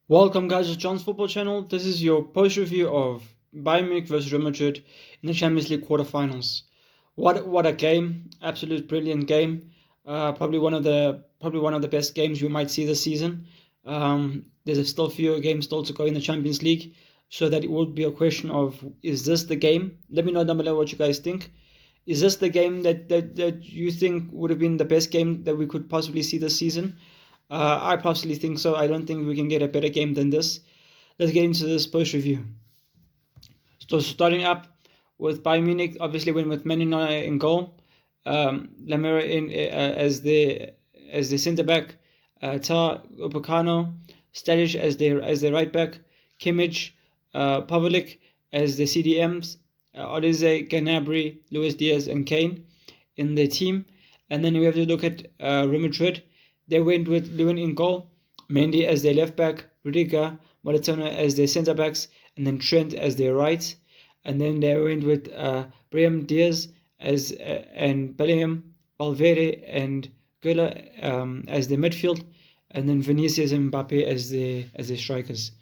Welcome, guys, to John's Football Channel. This is your post review of Bayern Munich versus Real Madrid in the Champions League quarterfinals. What a game! Absolute brilliant game. Probably one of the best games you might see this season. There's still fewer games still to go in the Champions League, so that it would be a question of, is this the game? Let me know down below what you guys think. Is this the game that you think would have been the best game that we could possibly see this season? I personally think so. I don't think we can get a better game than this. Let's get into this post review. So starting up with Bayern Munich, obviously went with Man United in goal, Lamela in as the centre back, Tar Upamecano, Stadic as the right back, Kimmich, Pavlik as the CDMs, Olise, Gnabry, Luis Diaz, and Kane in the team. And then we have to look at Real Madrid. They went with Lewin in goal, Mendy as their left back, Rudiger, Molitano as their centre backs, and then Trent as their right. And then they went with Brahim Diaz and Bellingham, Valverde, and Göller as their midfield, and then Vinicius and Mbappe as their strikers.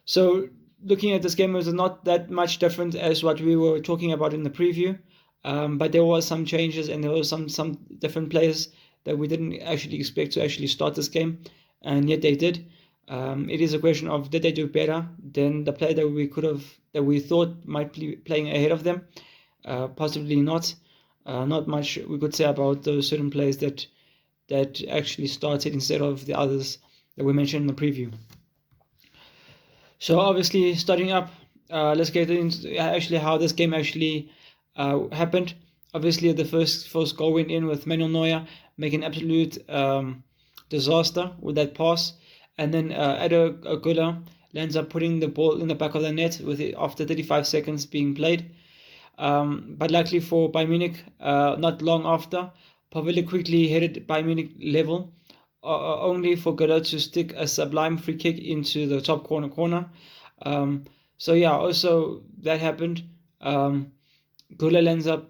So looking at this game, it was not that much different as what we were talking about in the preview, but there was some changes and there was some different players that we didn't actually expect to actually start this game, and yet they did. It is a question of, did they do better than the player that we thought might be playing ahead of them? Possibly not. Not much we could say about those certain players that actually started instead of the others that we mentioned in the preview. So obviously starting up, let's get into actually how this game actually happened. Obviously the first goal went in with Manuel Neuer making absolute disaster with that pass, and then Ado Göller lands up putting the ball in the back of the net with it after 35 seconds being played. But luckily for Bayern Munich, not long after, Pavlik quickly headed Bayern Munich level, only for Göller to stick a sublime free kick into the top corner. So yeah, also that happened. Göller lands up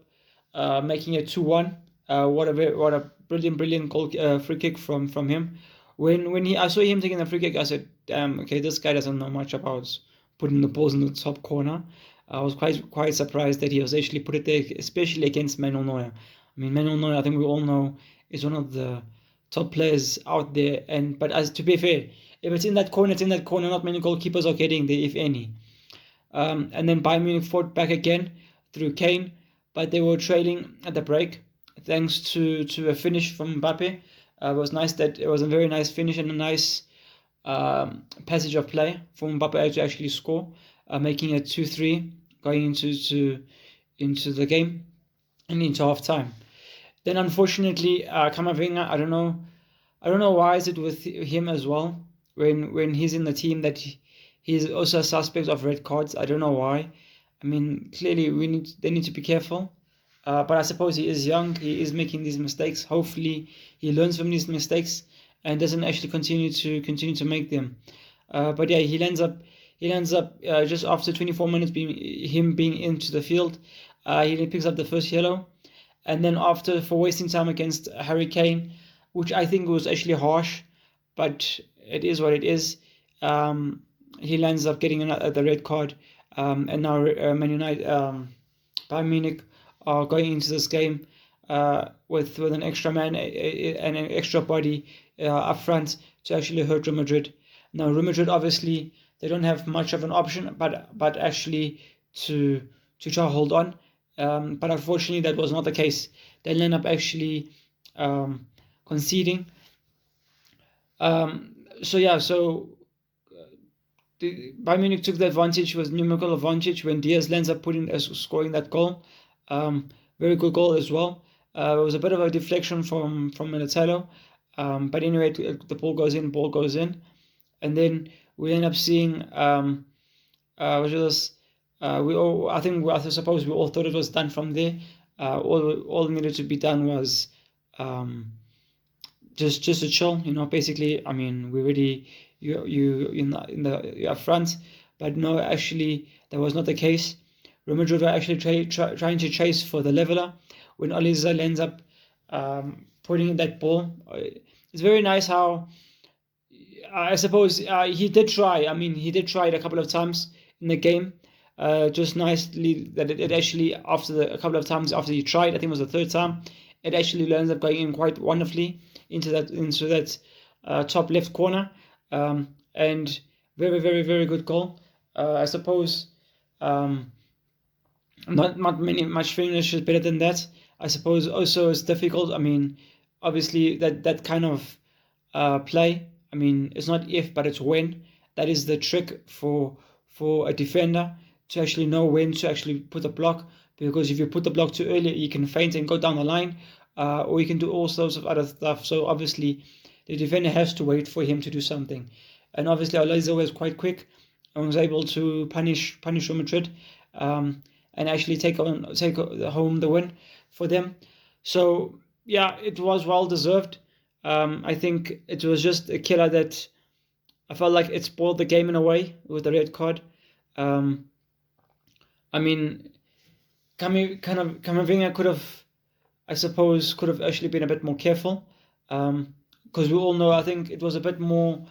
making it 2-1. What a brilliant goal, free kick from him. When I saw him taking the free kick, I said, damn, okay, this guy doesn't know much about putting the balls in the top corner. I was quite surprised that he was actually put it there, especially against Manuel Neuer. I mean, Manuel Neuer, I think we all know, is one of the top players out there. But as to be fair, if it's in that corner, it's in that corner. Not many goalkeepers are getting there, if any. And then Bayern Munich fought back again through Kane, but they were trailing at the break thanks to a finish from Mbappe. It was nice that it was a very nice finish and a nice passage of play for Mbappe to actually score, making it 2-3 going into the game and into half time. Then unfortunately, Camavinga, I don't know why is it with him as well when he's in the team that he's also a suspect of red cards. I don't know why. I mean, clearly they need to be careful. But I suppose he is young. He is making these mistakes. Hopefully, he learns from these mistakes and doesn't actually continue to make them. But yeah, he lands up just after 24 minutes being into the field. He picks up the first yellow, and then for wasting time against Harry Kane, which I think was actually harsh, but it is what it is. He lands up getting the red card, and now Man United, Bayern Munich, are going into this game with an extra man and an extra body up front to actually hurt Real Madrid. Now Real Madrid, obviously they don't have much of an option but actually to try to hold on. But unfortunately that was not the case. They end up actually conceding. So Bayern Munich took the advantage, was numerical advantage, when Diaz lands up scoring that goal. Very good goal as well. It was a bit of a deflection from Militao, but anyway, the ball goes in, and then we end up seeing I suppose we all thought it was done from there. All needed to be done was just a chill, basically. I mean, we already you in the up front, but no, actually that was not the case. Real Madrid were actually trying to chase for the leveler when Olise ends up putting in that ball. It's very nice how I suppose he did try. I mean, he did try it a couple of times in the game. Just nicely that it actually a couple of times after he tried, I think it was the third time, it actually ends up going in quite wonderfully into that top left corner, and very very very good goal. I suppose not many much finish is better than that. I suppose also it's difficult. I mean, obviously that kind of play. I mean, it's not if, but it's when. That is the trick for a defender to actually know when to actually put a block. Because if you put the block too early, you can feint and go down the line, or you can do all sorts of other stuff. So obviously, the defender has to wait for him to do something. And obviously, Oliza was quite quick and was able to punish Real Madrid, and actually take home the win for them. So yeah, it was well deserved. I think it was just a killer that I felt like it spoiled the game in a way with the red card. I mean, Camavinga could have, I suppose, could have actually been a bit more careful, because we all know, I think it was a bit more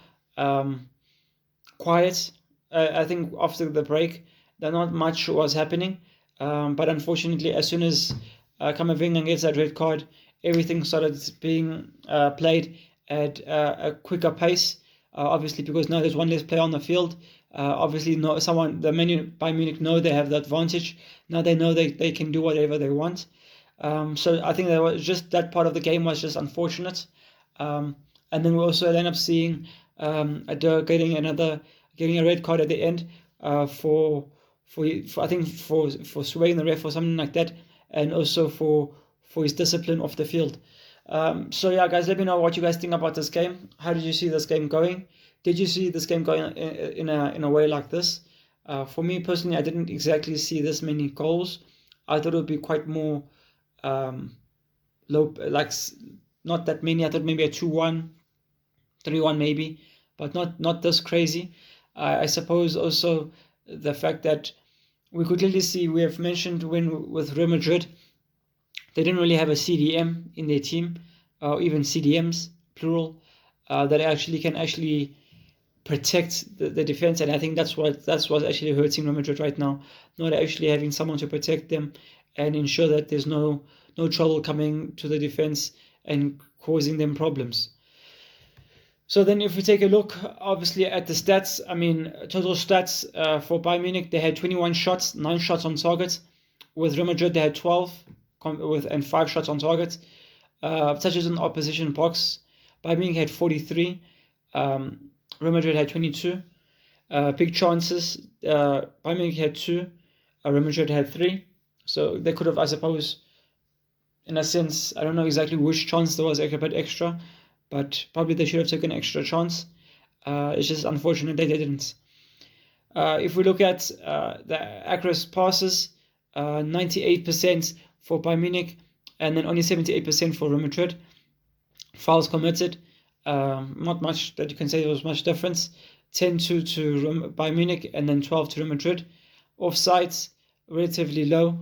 quiet. I think after the break, that not much was happening, but unfortunately, as soon as Camavinga gets that red card, everything started being played at a quicker pace. Obviously, because now there's one less player on the field. Obviously, Bayern Munich know they have the advantage. Now they know they can do whatever they want. So I think that was just that part of the game was just unfortunate. And then we also end up seeing Adair getting a red card at the end for I think for swaying the ref or something like that, and also for his discipline off the field. So yeah, guys, let me know what you guys think about this game. How did you see this game going? Did you see this game going in a way like this? For me personally, I didn't exactly see this many goals. I thought it would be quite more low, like not that many. I thought maybe a 2-1, 3-1 maybe, but not this crazy. I suppose also the fact that we could clearly see, we have mentioned with Real Madrid, they didn't really have a CDM in their team, or even CDMs, plural, that can actually protect the defense. And I think that's what's actually hurting Real Madrid right now, not actually having someone to protect them and ensure that there's no trouble coming to the defense and causing them problems. So then if we take a look, obviously, at the stats, I mean, total stats for Bayern Munich, they had 21 shots, 9 shots on target. With Real Madrid, they had 12 and 5 shots on target. Touches in opposition box, Bayern Munich had 43. Real Madrid had 22. Big chances, Bayern Munich had 2. Real Madrid had 3. So they could have, I suppose, in a sense, I don't know exactly which chance there was a bit extra, but probably they should have taken an extra chance. It's just unfortunate they didn't. If we look at the accurate passes, 98% for Bayern Munich, and then only 78% for Real Madrid. Fouls committed, not much that you can say there was much difference. 10 to Bayern Munich, and then 12 to Real Madrid. Offsides, relatively low.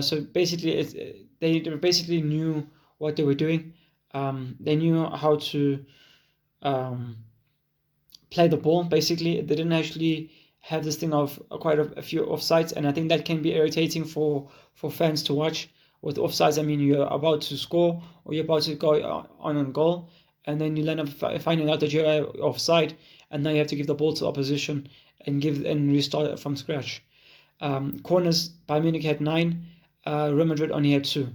So basically, they basically knew what they were doing. They knew how to play the ball. Basically, they didn't actually have this thing of quite a few offsides, and I think that can be irritating for fans to watch. With offsides, I mean, you're about to score or you're about to go on goal, and then you end up finding out that you're offside, and now you have to give the ball to opposition and restart from scratch. Corners, Bayern Munich had 9, Real Madrid only had 2.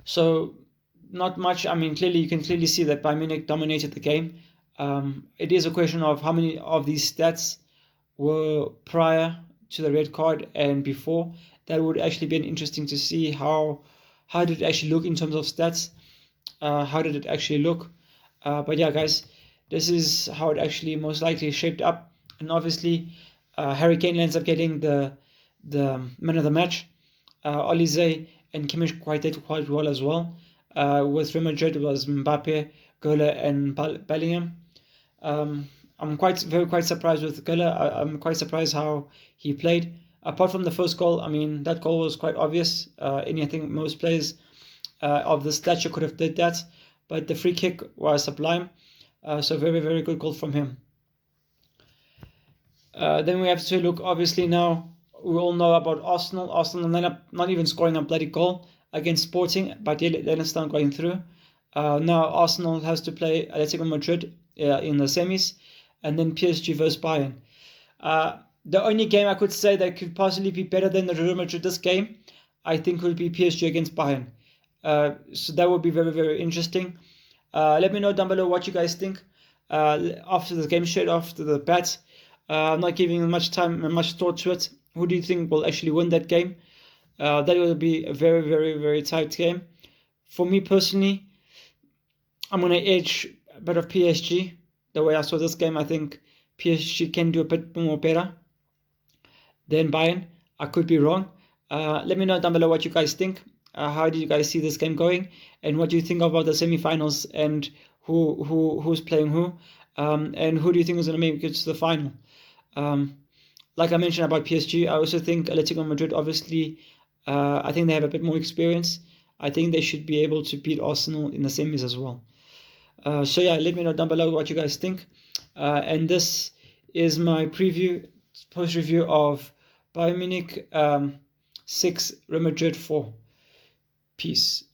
So not much. I mean, you can clearly see that Bayern Munich dominated the game. It is a question of how many of these stats were prior to the red card and before. That would actually be interesting to see how did it actually look in terms of stats. How did it actually look? But yeah, guys, this is how it actually most likely shaped up. And obviously, Harry Kane ends up getting the man of the match. Olise and Kimmich did quite well as well. With Real Madrid, it was Mbappe, Gola, and Bellingham. I'm quite surprised with Gola. I'm quite surprised how he played. Apart from the first goal, I mean, that goal was quite obvious. And I think most players of the stature could have did that. But the free kick was sublime. So very, very good goal from him. Then we have to look, obviously, now. We all know about Arsenal. Arsenal ended up not even scoring a bloody goal against Sporting, but yet they ended up going through. Now Arsenal has to play Atletico Madrid in the semis, and then PSG versus Bayern. The only game I could say that could possibly be better than the Real Madrid this game, I think, would be PSG against Bayern. So that would be very, very interesting. Let me know down below what you guys think after the game, straight after the bat. I'm not giving much time and much thought to it. Who do you think will actually win that game? That will be a very, very, very tight game. For me personally, I'm going to edge a bit of PSG. The way I saw this game, I think PSG can do a bit more better than Bayern. I could be wrong. Let me know down below what you guys think. How do you guys see this game going? And what do you think about the semi-finals and who's playing who? And who do you think is going to make it to the final? Like I mentioned about PSG, I also think Atletico Madrid, obviously, I think they have a bit more experience. I think they should be able to beat Arsenal in the semis as well. So yeah, let me know down below what you guys think. And this is my post-review of Bayern Munich 6, Real Madrid 4. Peace.